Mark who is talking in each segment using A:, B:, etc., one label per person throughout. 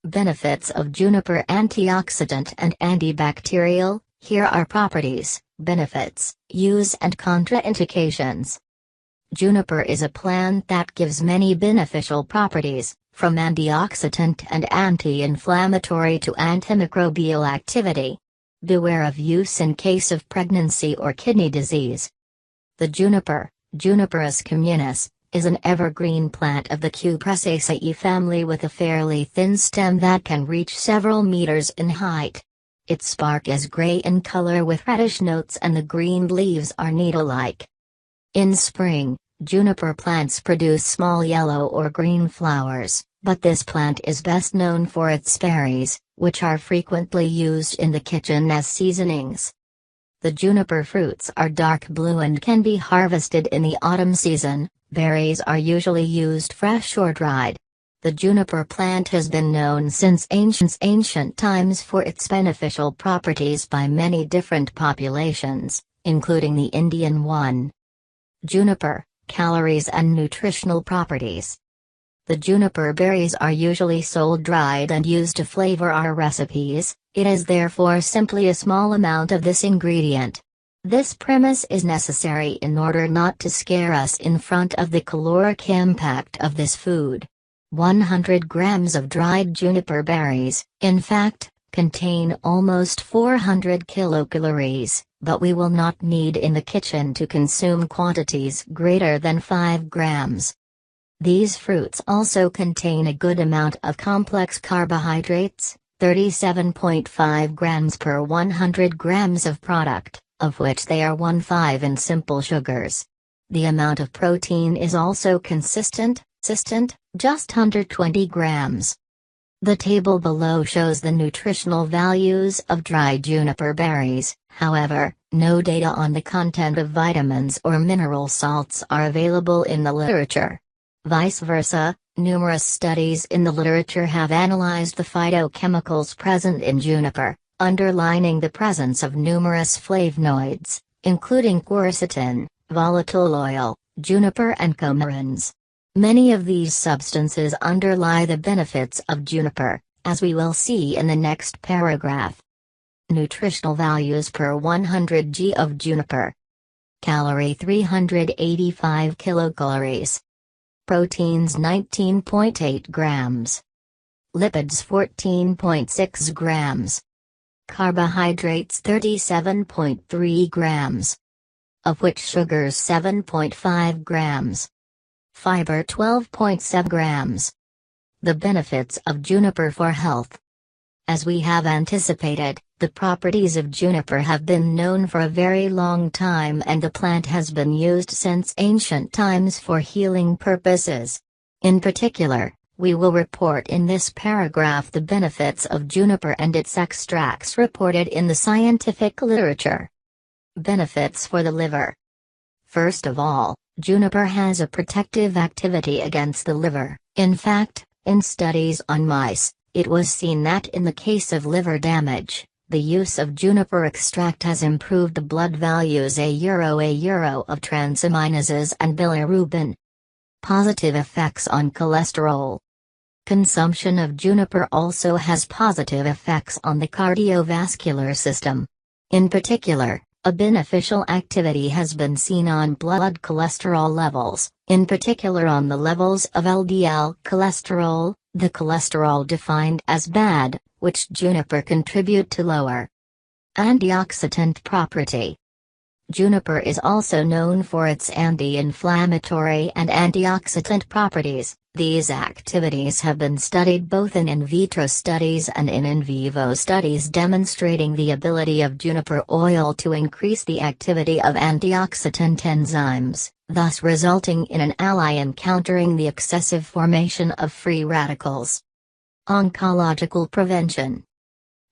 A: Benefits of juniper: antioxidant and antibacterial. Here are properties, benefits, use and contraindications. Juniper is a plant that gives many beneficial properties, from antioxidant and anti-inflammatory to antimicrobial activity. Beware of use in case of pregnancy or kidney disease. The juniper, Juniperus communis, is an evergreen plant of the Cupressaceae family with a fairly thin stem that can reach several meters in height. Its bark is gray in color with reddish notes and the green leaves are needle-like. In spring, juniper plants produce small yellow or green flowers, but this plant is best known for its berries, which are frequently used in the kitchen as seasonings. The juniper fruits are dark blue and can be harvested in the autumn season. Berries are usually used fresh or dried. The juniper plant has been known since ancient times for its beneficial properties by many different populations, including the Indian one. Juniper, calories and nutritional properties. The juniper berries are usually sold dried and used to flavor our recipes. It is therefore simply a small amount of this ingredient. This premise is necessary in order not to scare us in front of the caloric impact of this food. 100 grams of dried juniper berries, in fact, contain almost 400 kilocalories, but we will not need in the kitchen to consume quantities greater than 5 grams. These fruits also contain a good amount of complex carbohydrates, 37.5 grams per 100 grams of product, of which they are 1/5 in simple sugars. The amount of protein is also consistent, just under 20 grams. The table below shows the nutritional values of dried juniper berries. However, no data on the content of vitamins or mineral salts are available in the literature. Vice versa, numerous studies in the literature have analyzed the phytochemicals present in juniper, underlining the presence of numerous flavonoids, including quercetin, volatile oil, juniper and coumarins. Many of these substances underlie the benefits of juniper, as we will see in the next paragraph. Nutritional values per 100 g of juniper. Calorie 385 kilocalories. Proteins 19.8 grams. Lipids 14.6 grams. Carbohydrates 37.3 grams. Of which sugars 7.5 grams. Fiber 12.7 grams. The benefits of juniper for health. As we have anticipated, the properties of juniper have been known for a very long time and the plant has been used since ancient times for healing purposes. In particular, we will report in this paragraph the benefits of juniper and its extracts reported in the scientific literature. Benefits for the liver. First of all, juniper has a protective activity against the liver. In fact, in studies on mice, it was seen that in the case of liver damage, the use of juniper extract has improved the blood values a euro of transaminases and bilirubin. Positive effects on cholesterol. Consumption of juniper also has positive effects on the cardiovascular system. In particular, a beneficial activity has been seen on blood cholesterol levels, in particular on the levels of LDL cholesterol, the cholesterol defined as bad, which juniper contribute to lower. Antioxidant property. Juniper is also known for its anti-inflammatory and antioxidant properties. These activities have been studied both in vitro studies and in vivo studies demonstrating the ability of juniper oil to increase the activity of antioxidant enzymes, thus resulting in an ally in countering the excessive formation of free radicals. Oncological prevention.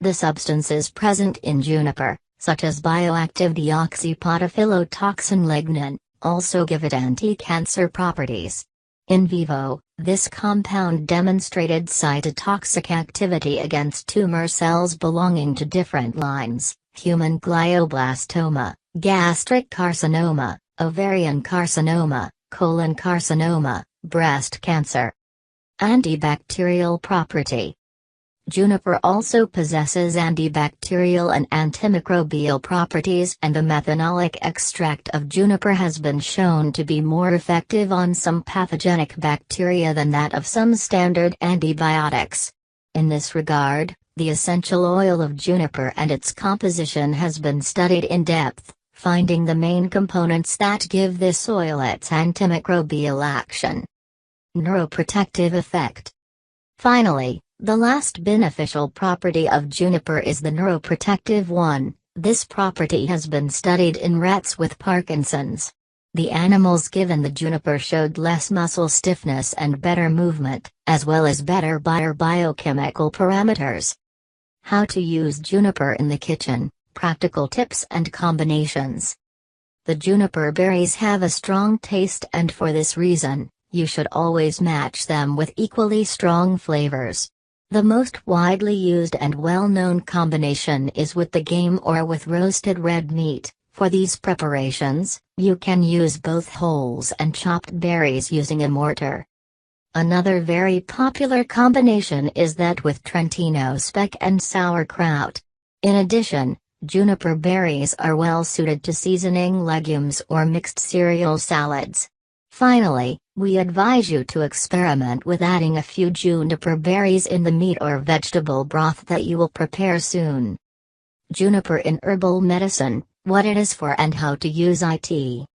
A: The substances present in juniper, such as bioactive deoxypotaphyllotoxin lignin, also give it anti-cancer properties. In vivo, this compound demonstrated cytotoxic activity against tumor cells belonging to different lines: human glioblastoma, gastric carcinoma, ovarian carcinoma, colon carcinoma, breast cancer. Antibacterial property. Juniper also possesses antibacterial and antimicrobial properties, and the methanolic extract of juniper has been shown to be more effective on some pathogenic bacteria than that of some standard antibiotics. In this regard, the essential oil of juniper and its composition has been studied in depth, finding the main components that give this oil its antimicrobial action. Neuroprotective effect. Finally, the last beneficial property of juniper is the neuroprotective one. This property has been studied in rats with Parkinson's. The animals given the juniper showed less muscle stiffness and better movement, as well as better biochemical parameters. How to use juniper in the kitchen, practical tips and combinations. The juniper berries have a strong taste, and for this reason, you should always match them with equally strong flavors. The most widely used and well-known combination is with the game or with roasted red meat. For these preparations, you can use both wholes and chopped berries using a mortar. Another very popular combination is that with Trentino speck and sauerkraut. In addition, juniper berries are well suited to seasoning legumes or mixed cereal salads. Finally, we advise you to experiment with adding a few juniper berries in the meat or vegetable broth that you will prepare soon. Juniper in herbal medicine, what it is for and how to use it.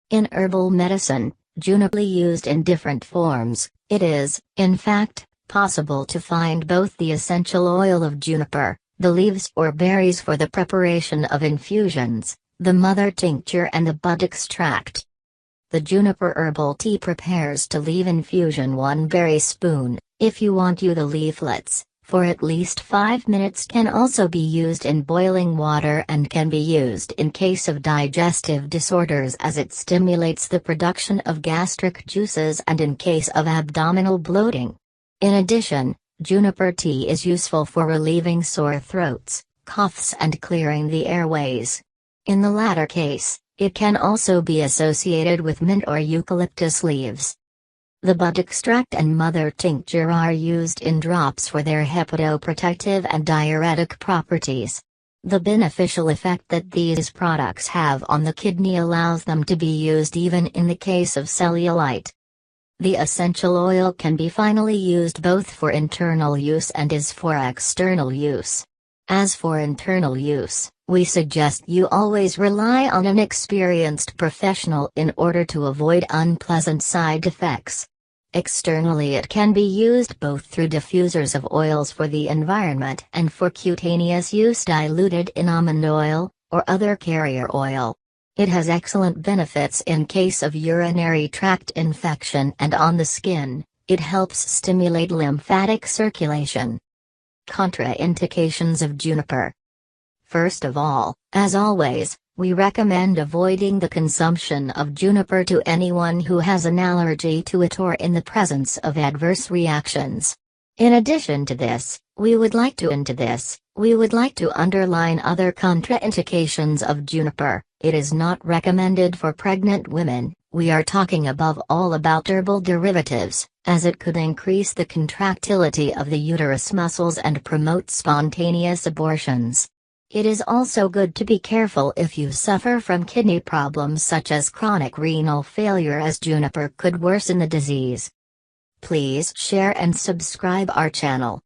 A: In herbal medicine, juniper is used in different forms. It is, in fact, possible to find both the essential oil of juniper, the leaves or berries for the preparation of infusions, the mother tincture and the bud extract. The juniper herbal tea prepares to leaf infusion 1 berry spoon, if you want the leaflets, for at least 5 minutes can also be used in boiling water and can be used in case of digestive disorders as it stimulates the production of gastric juices and in case of abdominal bloating. In addition, juniper tea is useful for relieving sore throats, coughs and clearing the airways. In the latter case, it can also be associated with mint or eucalyptus leaves. The bud extract and mother tincture are used in drops for their hepatoprotective and diuretic properties. The beneficial effect that these products have on the kidney allows them to be used even in the case of cellulite. The essential oil can be finally used both for internal use and is for external use. As for internal use, we suggest you always rely on an experienced professional in order to avoid unpleasant side effects. Externally, it can be used both through diffusers of oils for the environment and for cutaneous use diluted in almond oil, or other carrier oil. It has excellent benefits in case of urinary tract infection, and on the skin, it helps stimulate lymphatic circulation. Contraindications of juniper. First of all, as always, we recommend avoiding the consumption of juniper to anyone who has an allergy to it or in the presence of adverse reactions. In addition to this, we would like to underline other contraindications of juniper. It is not recommended for pregnant women. We are talking above all about herbal derivatives, as it could increase the contractility of the uterus muscles and promote spontaneous abortions. It is also good to be careful if you suffer from kidney problems such as chronic renal failure, as juniper could worsen the disease. Please share and subscribe our channel.